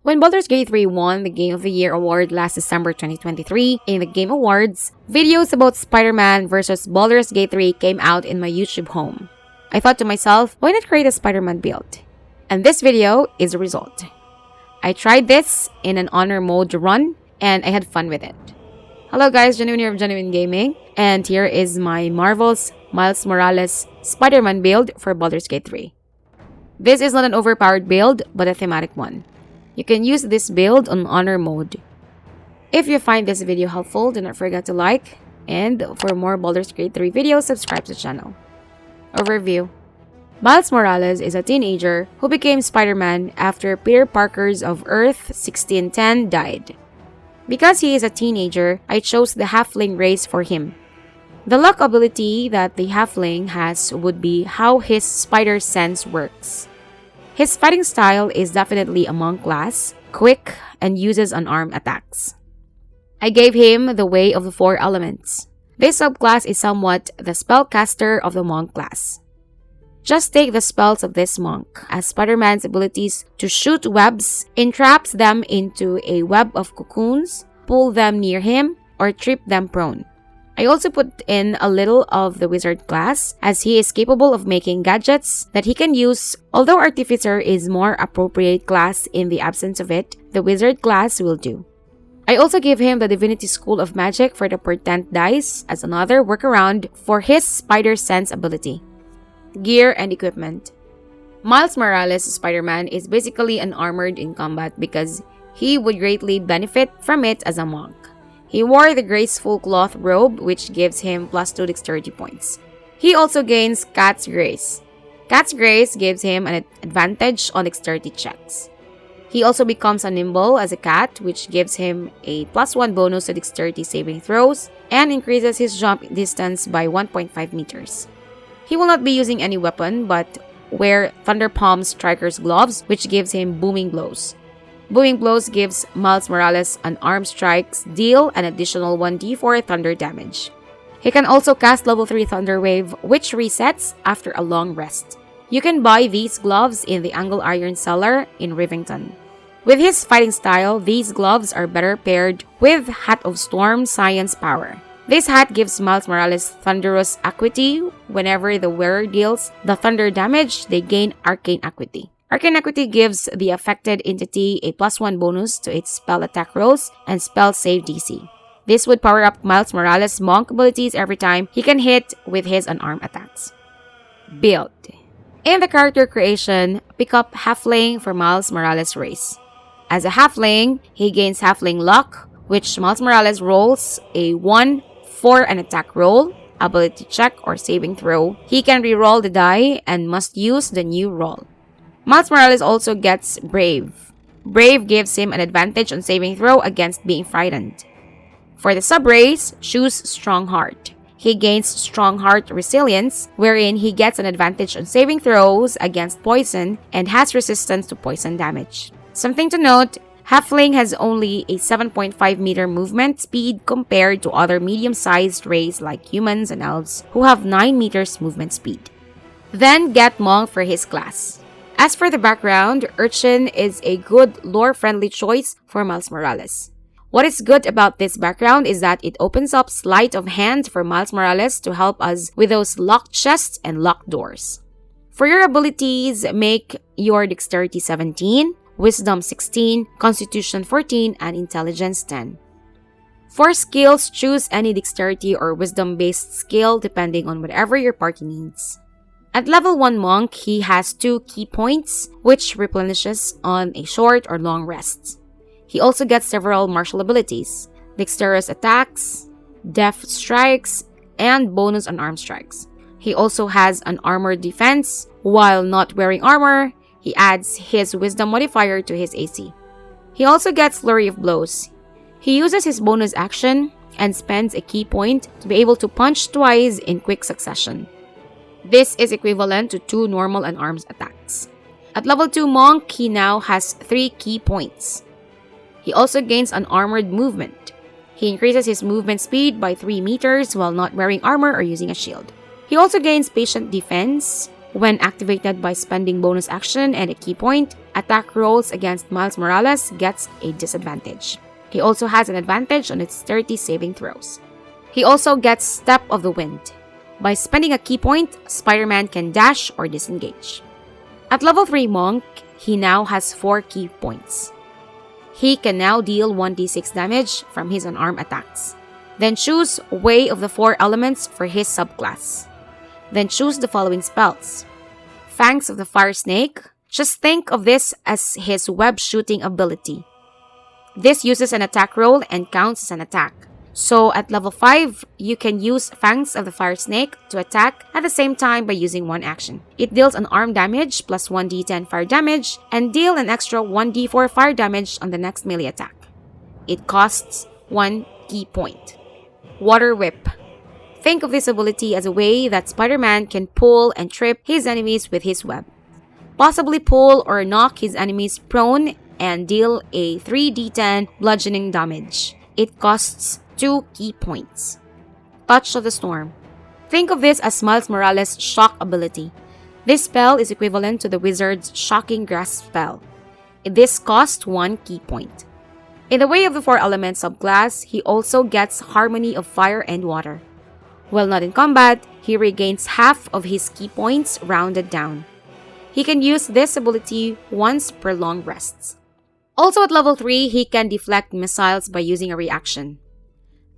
When Baldur's Gate 3 won the Game of the Year award last December 2023 in the Game Awards, videos about Spider-Man vs. Baldur's Gate 3 came out in my YouTube home. I thought to myself, why not create a Spider-Man build? And this video is the result. I tried this in an honor mode run, and I had fun with it. Hello guys, Genuine here of Genuine Gaming, and here is my Marvel's Miles Morales Spider-Man build for Baldur's Gate 3. This is not an overpowered build, but a thematic one. You can use this build on honor mode. If you find this video helpful, do not forget to like, and for more Baldur's Gate 3 videos, subscribe to the channel. Overview. Miles Morales is a teenager who became Spider-Man after Peter Parker's of Earth 1610 died. Because he is a teenager, I chose the Halfling race for him. The luck ability that the Halfling has would be how his spider sense works. His fighting style is definitely a monk class, quick, and uses unarmed attacks. I gave him the Way of the Four Elements. This subclass is somewhat the spellcaster of the monk class. Just take the spells of this monk, as Spider-Man's abilities to shoot webs entraps them into a web of cocoons, pull them near him, or trip them prone. I also put in a little of the wizard class, as he is capable of making gadgets that he can use. Although artificer is more appropriate class in the absence of it, the wizard class will do. I also gave him the Divinity School of Magic for the Portent dice as another workaround for his spider sense ability. Gear and equipment. Miles Morales' Spider-Man is basically unarmored in combat because he would greatly benefit from it as a monk. He wore the graceful cloth robe, which gives him +2 dexterity points. He also gains Cat's Grace. Cat's Grace gives him an advantage on dexterity checks. He also becomes nimble as a cat, which gives him a +1 bonus to dexterity saving throws and increases his jump distance by 1.5 meters. He will not be using any weapon, but wear Thunder Palm Striker's gloves, which gives him booming blows. Booming Blows gives Miles Morales an arm strikes deal an additional 1d4 thunder damage. He can also cast level 3 Thunder Wave, which resets after a long rest. You can buy these gloves in the Angle Iron Cellar in Rivington. With his fighting style, these gloves are better paired with Hat of Storm Science Power. This hat gives Miles Morales Thunderous Acuity. Whenever the wearer deals the thunder damage, they gain Arcane Acuity. Arcane Acuity gives the affected entity a +1 bonus to its spell attack rolls and spell save DC. This would power up Miles Morales' monk abilities every time he can hit with his unarmed attacks. Build. In the character creation, pick up Halfling for Miles Morales' race. As a Halfling, he gains Halfling Luck, which Miles Morales rolls a 1 for an attack roll, ability check, or saving throw. He can reroll the die and must use the new roll. Miles Morales also gets Brave. Brave gives him an advantage on saving throw against being frightened. For the sub-race, choose Strong Heart. He gains Strong Heart Resilience, wherein he gets an advantage on saving throws against poison and has resistance to poison damage. Something to note, Halfling has only a 7.5 meter movement speed compared to other medium-sized races like humans and elves who have 9 meters movement speed. Then get Monk for his class. As for the background, Urchin is a good lore-friendly choice for Miles Morales. What is good about this background is that it opens up sleight of hand for Miles Morales to help us with those locked chests and locked doors. For your abilities, make your Dexterity 17, Wisdom 16, Constitution 14, and Intelligence 10. For skills, choose any Dexterity or Wisdom-based skill depending on whatever your party needs. At level 1 Monk, he has 2 key points, which replenishes on a short or long rest. He also gets several martial abilities, Dexterous Attacks, Deft Strikes, and bonus unarmed strikes. He also has an Armored Defense. While not wearing armor, he adds his Wisdom modifier to his AC. He also gets Flurry of Blows. He uses his bonus action and spends a key point to be able to punch twice in quick succession. This is equivalent to 2 normal and arms attacks. At level 2 Monk, he now has 3 key points. He also gains an armored movement. He increases his movement speed by 3 meters while not wearing armor or using a shield. He also gains Patient Defense, When activated by spending bonus action and a key point, attack rolls against Miles Morales gets a disadvantage. He also has an advantage on its dexterity saving throws. He also gets Step of the Wind. By spending a key point, Spider-Man can dash or disengage. At level 3 Monk, he now has 4 key points. He can now deal 1d6 damage from his unarmed attacks. Then choose Way of the 4 Elements for his subclass. Then choose the following spells. Fangs of the Fire Snake. Just think of this as his web shooting ability. This uses an attack roll and counts as an attack. So at level 5, you can use Fangs of the Fire Snake to attack at the same time by using one action. It deals unarmed damage plus 1d10 fire damage and deal an extra 1d4 fire damage on the next melee attack. It costs 1 key point. Water Whip. Think of this ability as a way that Spider-Man can pull and trip his enemies with his web. Possibly pull or knock his enemies prone and deal a 3d10 bludgeoning damage. It costs 2 key points. Touch of the Storm. Think of this as Miles Morales' shock ability. This spell is equivalent to the wizard's Shocking Grasp spell. This costs 1 key point. In the Way of the 4 Elements subclass, he also gets Harmony of Fire and Water. While not in combat, he regains half of his key points rounded down. He can use this ability once per long rests. Also at level 3, he can deflect missiles by using a reaction.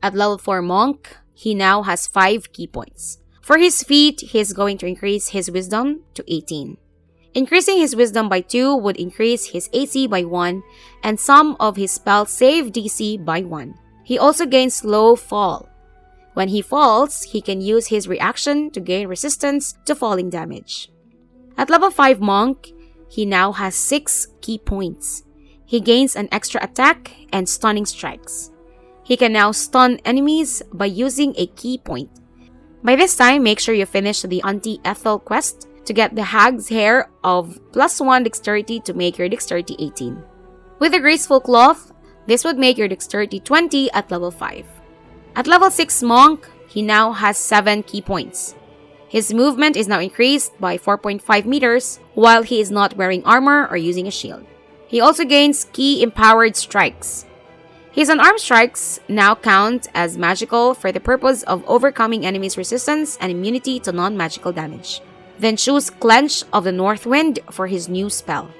At level 4 Monk, he now has 5 key points. For his feat, he is going to increase his Wisdom to 18. Increasing his Wisdom by 2 would increase his AC by 1 and some of his spell save DC by 1. He also gains Slow Fall. When he falls, he can use his reaction to gain resistance to falling damage. At level 5 Monk, he now has 6 key points. He gains an extra attack and stunning strikes. He can now stun enemies by using a key point. By this time, make sure you finish the Auntie Ethel quest to get the Hag's Hair of +1 dexterity to make your dexterity 18. With the Graceful Cloth, this would make your dexterity 20 at level 5. At level 6 Monk, he now has 7 key points. His movement is now increased by 4.5 meters while he is not wearing armor or using a shield. He also gains Key Empowered Strikes. His unarmed strikes now count as magical for the purpose of overcoming enemies' resistance and immunity to non-magical damage. Then choose Clench of the North Wind for his new spell.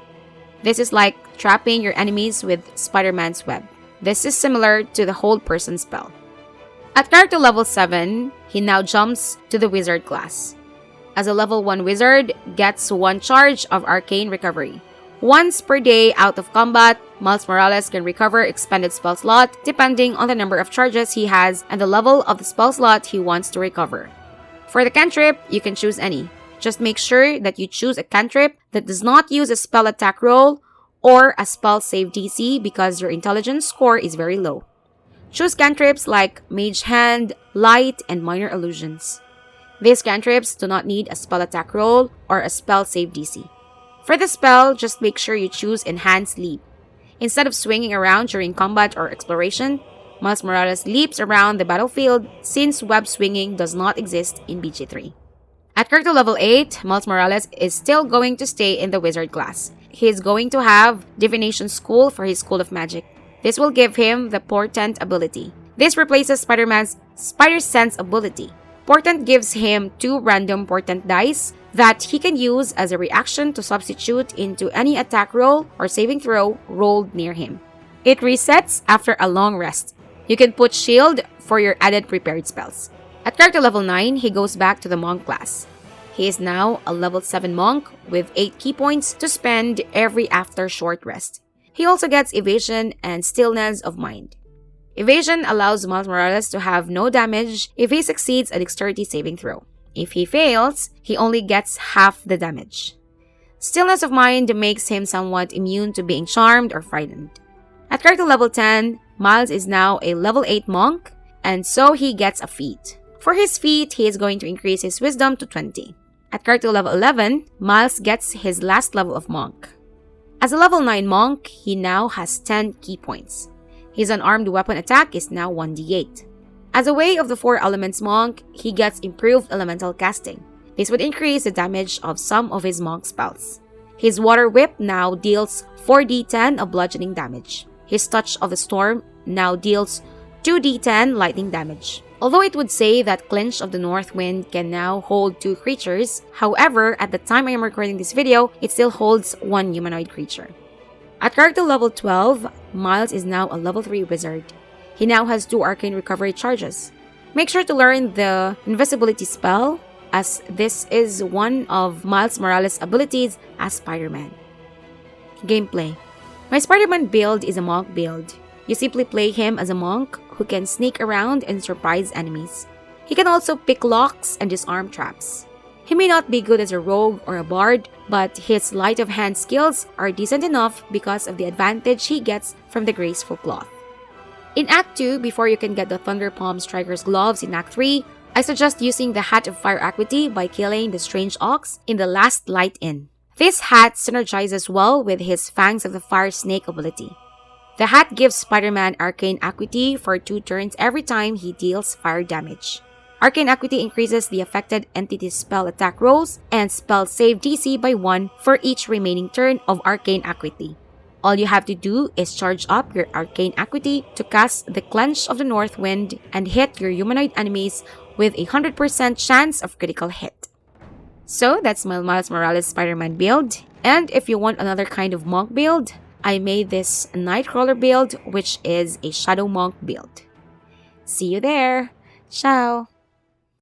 This is like trapping your enemies with Spider-Man's web. This is similar to the Hold Person spell. At character level 7, he now jumps to the Wizard class. As a level 1 wizard, gets 1 charge of Arcane Recovery. Once per day out of combat, Miles Morales can recover expended spell slot depending on the number of charges he has and the level of the spell slot he wants to recover. For the cantrip, you can choose any. Just make sure that you choose a cantrip that does not use a spell attack roll or a spell save DC because your intelligence score is very low. Choose cantrips like Mage Hand, Light, and Minor Illusions. These cantrips do not need a spell attack roll or a spell save DC. For the spell, just make sure you choose Enhanced Leap. Instead of swinging around during combat or exploration, Miles Morales leaps around the battlefield since web swinging does not exist in BG3. At character level 8, Miles Morales is still going to stay in the Wizard class. He is going to have Divination School for his School of Magic. This will give him the Portent ability. This replaces Spider-Man's Spider Sense ability. Portent gives him 2 random Portent dice that he can use as a reaction to substitute into any attack roll or saving throw rolled near him. It resets after a long rest. You can put Shield for your added prepared spells. At character level 9, he goes back to the Monk class. He is now a level 7 Monk with 8 key points to spend every after short rest. He also gets Evasion and Stillness of Mind. Evasion allows Miles Morales to have no damage if he succeeds a dexterity saving throw. If he fails, he only gets half the damage. Stillness of Mind makes him somewhat immune to being charmed or frightened. At character level 10, Miles is now a level 8 Monk, and so he gets a feat. For his feat, he is going to increase his Wisdom to 20. At character level 11, Miles gets his last level of Monk. As a level 9 Monk, he now has 10 key points. His unarmed weapon attack is now 1d8. As a Way of the 4 Elements Monk, he gets improved elemental casting. This would increase the damage of some of his monk spells. His Water Whip now deals 4d10 of bludgeoning damage. His Touch of the Storm now deals 2d10 lightning damage. Although it would say that Clinch of the North Wind can now hold 2 creatures, however, at the time I am recording this video, it still holds 1 humanoid creature. At character level 12, Miles is now a level 3 wizard. He now has 2 arcane recovery charges. Make sure to learn the invisibility spell, as this is one of Miles Morales' abilities as Spider-Man. Gameplay. My Spider-Man build is a monk build. You simply play him as a monk who can sneak around and surprise enemies. He can also pick locks and disarm traps. He may not be good as a rogue or a bard, but his sleight of hand skills are decent enough because of the advantage he gets from the graceful cloth. In Act 2, before you can get the Thunder Palm Striker's gloves in Act 3, I suggest using the Hat of Fire Acuity by killing the Strange Ox in the Last Light Inn. This hat synergizes well with his Fangs of the Fire Snake ability. The hat gives Spider-Man Arcane Acuity for 2 turns every time he deals fire damage. Arcane Acuity increases the affected entity's spell attack rolls and spell save DC by 1 for each remaining turn of Arcane Acuity. All you have to do is charge up your Arcane Acuity to cast the Clench of the North Wind and hit your humanoid enemies with a 100% chance of critical hit. So that's my Miles Morales Spider-Man build. And if you want another kind of monk build, I made this Nightcrawler build, which is a Shadow Monk build. See you there! Ciao!